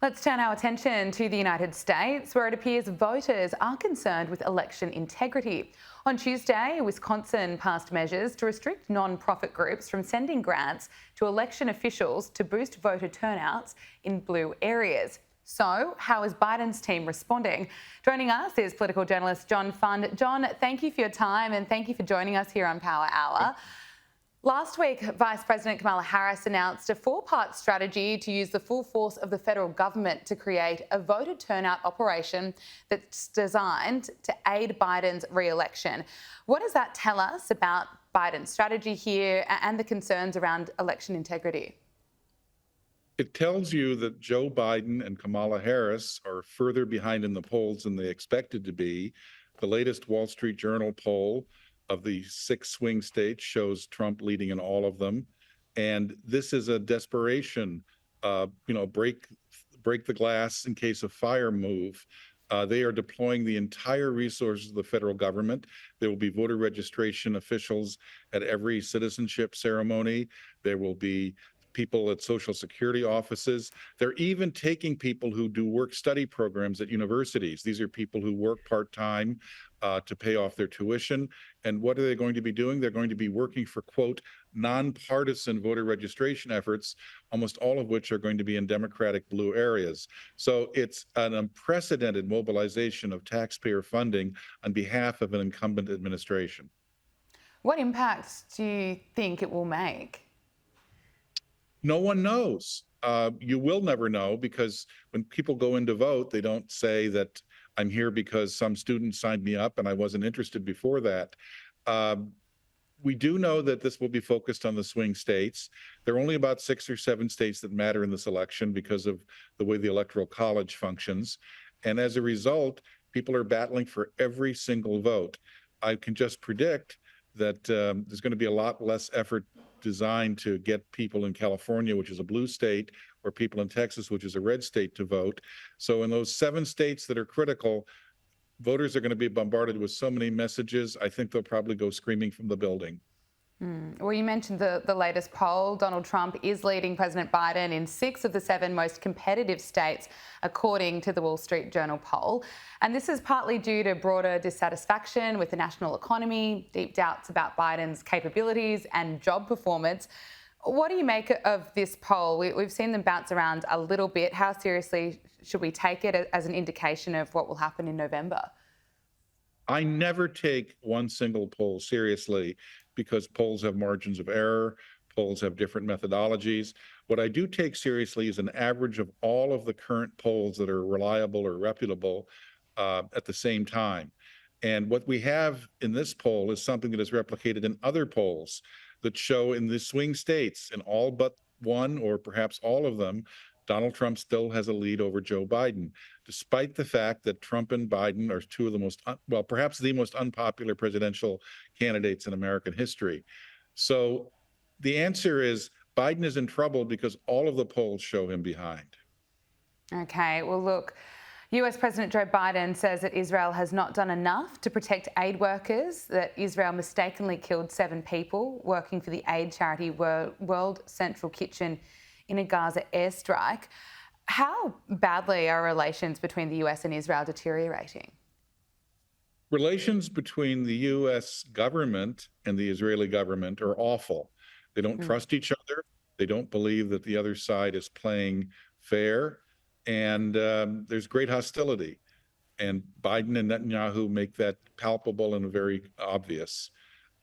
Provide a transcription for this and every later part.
Let's turn our attention to the United States, where it appears voters are concerned with election integrity. On Tuesday, Wisconsin passed measures to restrict non-profit groups from sending grants to election officials to boost voter turnouts in blue areas. So, how is Biden's team responding? Joining us is political journalist John Fund. John, thank you for your time and thank you for joining us here on Power Hour. Last week, Vice President Kamala Harris announced a four-part strategy to use the full force of the federal government to create a voter turnout operation that's designed to aid Biden's re-election. What does that tell us about Biden's strategy here and the concerns around election integrity? It tells you that Joe Biden and Kamala Harris are further behind in the polls than they expected to be. The latest Wall Street Journal poll of the 6 swing states shows Trump leading in all of them. And this is a desperation, break the glass in case of fire move. They are deploying the entire resources of the federal government. There will be voter registration officials at every citizenship ceremony. There will be people at Social Security offices. They're even taking people who do work-study programs at universities. These are people who work part-time to pay off their tuition. And what are they going to be doing? They're going to be working for, quote, nonpartisan voter registration efforts, almost all of which are going to be in Democratic blue areas. So it's an unprecedented mobilization of taxpayer funding on behalf of an incumbent administration. What impact do you think it will make? No one knows. You will never know, because when people go in to vote, they don't say that I'm here because some student signed me up and I wasn't interested before that. We do know that this will be focused on the swing states. There are only about 6 or 7 states that matter in this election because of the way the Electoral College functions. And as a result, people are battling for every single vote. I can just predict that there's going to be a lot less effort designed to get people in California, which is a blue state, or people in Texas, which is a red state, to vote. So in those 7 states that are critical, voters are going to be bombarded with so many messages, I think they'll probably go screaming from the building. Well, you mentioned the latest poll. Donald Trump is leading President Biden in 6 of the 7 most competitive states, according to the Wall Street Journal poll. And this is partly due to broader dissatisfaction with the national economy, deep doubts about Biden's capabilities and job performance. What do you make of this poll? We've seen them bounce around a little bit. How seriously should we take it as an indication of what will happen in November? I never take one single poll seriously because polls have margins of error, polls have different methodologies. What I do take seriously is an average of all of the current polls that are reliable or reputable at the same time. And what we have in this poll is something that is replicated in other polls that show in the swing states, in all but one or perhaps all of them, Donald Trump still has a lead over Joe Biden, despite the fact that Trump and Biden are 2 of the most, perhaps the most unpopular presidential candidates in American history. So the answer is Biden is in trouble because all of the polls show him behind. Okay, well, look, US President Joe Biden says that Israel has not done enough to protect aid workers, that Israel mistakenly killed 7 people working for the aid charity World Central Kitchen in a Gaza airstrike. How badly are relations between the US and Israel deteriorating? Relations between the US government and the Israeli government are awful. They don't trust each other. They don't believe that the other side is playing fair. And there's great hostility. And Biden and Netanyahu make that palpable and very obvious.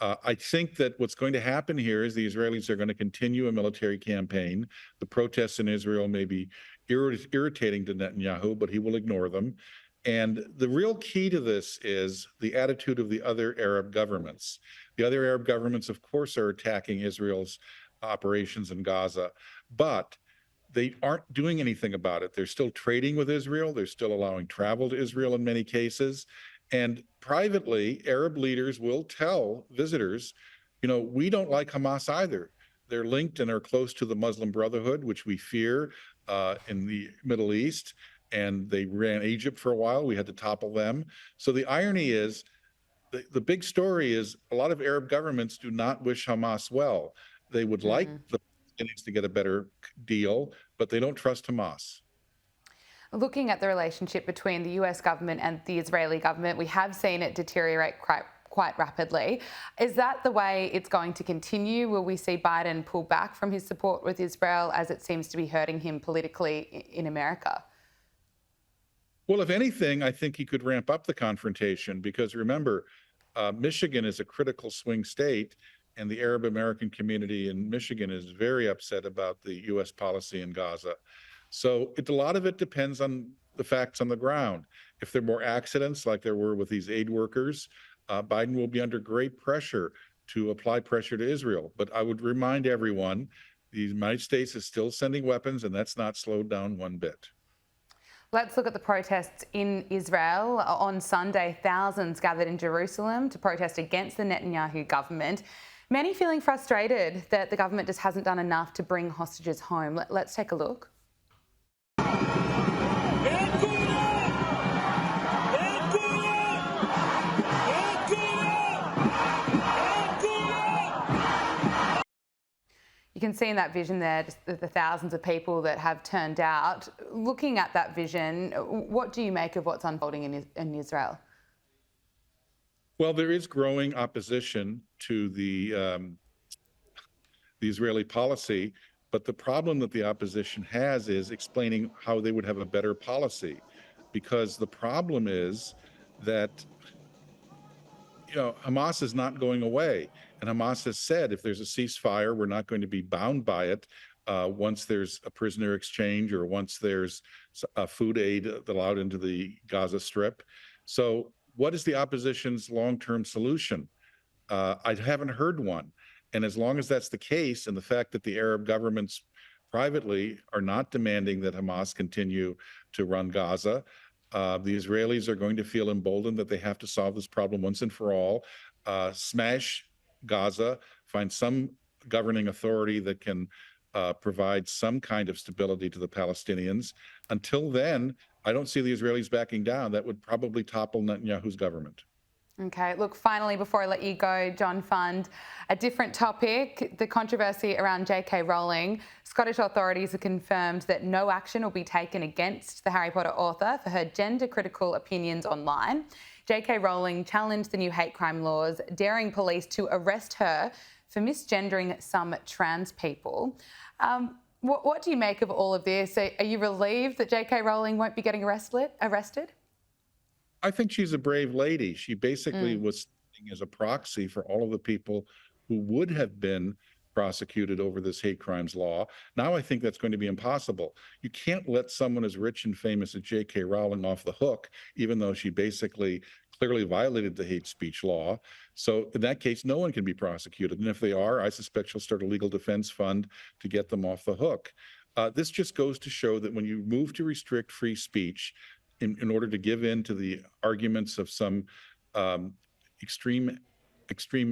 I think that what's going to happen here is the Israelis are going to continue a military campaign. The protests in Israel may be irritating to Netanyahu, but he will ignore them. And the real key to this is the attitude of the other Arab governments. The other Arab governments, of course, are attacking Israel's operations in Gaza, but they aren't doing anything about it. They're still trading with Israel. They're still allowing travel to Israel in many cases. And privately, Arab leaders will tell visitors, we don't like Hamas either. They're linked and are close to the Muslim Brotherhood, which we fear in the Middle East. And they ran Egypt for a while. We had to topple them. So the irony is, the big story is a lot of Arab governments do not wish Hamas well. They would like the Palestinians to get a better deal, but they don't trust Hamas. Looking at the relationship between the US government and the Israeli government, we have seen it deteriorate quite rapidly. Is that the way it's going to continue? Will we see Biden pull back from his support with Israel as it seems to be hurting him politically in America? Well, if anything, I think he could ramp up the confrontation because remember, Michigan is a critical swing state, and the Arab American community in Michigan is very upset about the U.S. policy in Gaza. So a lot of it depends on the facts on the ground. If there are more accidents like there were with these aid workers, Biden will be under great pressure to apply pressure to Israel. But I would remind everyone, the United States is still sending weapons, and that's not slowed down one bit. Let's look at the protests in Israel. On Sunday, thousands gathered in Jerusalem to protest against the Netanyahu government. Many feeling frustrated that the government just hasn't done enough to bring hostages home. Let's take a look. You can see in that vision there just the thousands of people that have turned out. Looking at that vision, what do you make of what's unfolding in Israel? Well, there is growing opposition to the Israeli policy, but the problem that the opposition has is explaining how they would have a better policy, because the problem is that Hamas is not going away. And Hamas has said if there's a ceasefire, we're not going to be bound by it once there's a prisoner exchange or once there's food aid allowed into the Gaza Strip. So what is the opposition's long-term solution? I haven't heard one. And as long as that's the case, and the fact that the Arab governments privately are not demanding that Hamas continue to run Gaza, the Israelis are going to feel emboldened that they have to solve this problem once and for all, smash Gaza, find some governing authority that can provide some kind of stability to the Palestinians. Until then, I don't see the Israelis backing down. That would probably topple Netanyahu's government. Okay, look, finally, before I let you go, John Fund, a different topic, the controversy around J.K. Rowling. Scottish authorities have confirmed that no action will be taken against the Harry Potter author for her gender-critical opinions online. J.K. Rowling challenged the new hate crime laws, daring police to arrest her for misgendering some trans people. What do you make of all of this? Are you relieved that J.K. Rowling won't be getting arrested? I think she's a brave lady. She basically was standing as a proxy for all of the people who would have been prosecuted over this hate crimes law. Now I think that's going to be impossible. You can't let someone as rich and famous as J.K. Rowling off the hook, even though she basically clearly violated the hate speech law. So in that case, no one can be prosecuted. And if they are, I suspect she'll start a legal defense fund to get them off the hook. This just goes to show that when you move to restrict free speech, in order to give in to the arguments of some extreme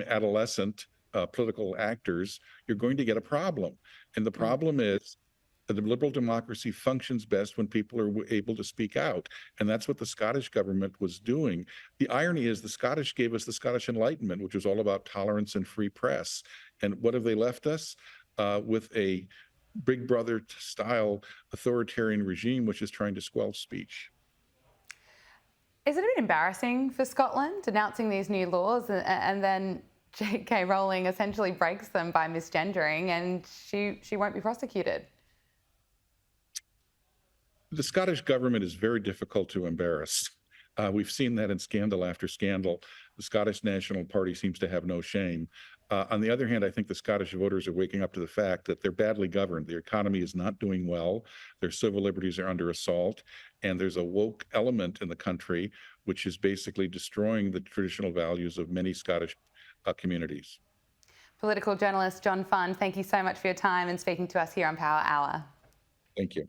adolescent political actors, you're going to get a problem. And the problem is that the liberal democracy functions best when people are able to speak out. And that's what the Scottish government was doing. The irony is the Scottish gave us the Scottish Enlightenment, which was all about tolerance and free press. And what have they left us? With a Big Brother style authoritarian regime, which is trying to squelch speech. Is it a bit embarrassing for Scotland announcing these new laws and then J.K. Rowling essentially breaks them by misgendering and she won't be prosecuted? The Scottish government is very difficult to embarrass. We've seen that in scandal after scandal. The Scottish National Party seems to have no shame. On the other hand, I think the Scottish voters are waking up to the fact that they're badly governed. Their economy is not doing well. Their civil liberties are under assault. And there's a woke element in the country, which is basically destroying the traditional values of many Scottish communities. Political journalist John Fund, thank you so much for your time and speaking to us here on Power Hour. Thank you.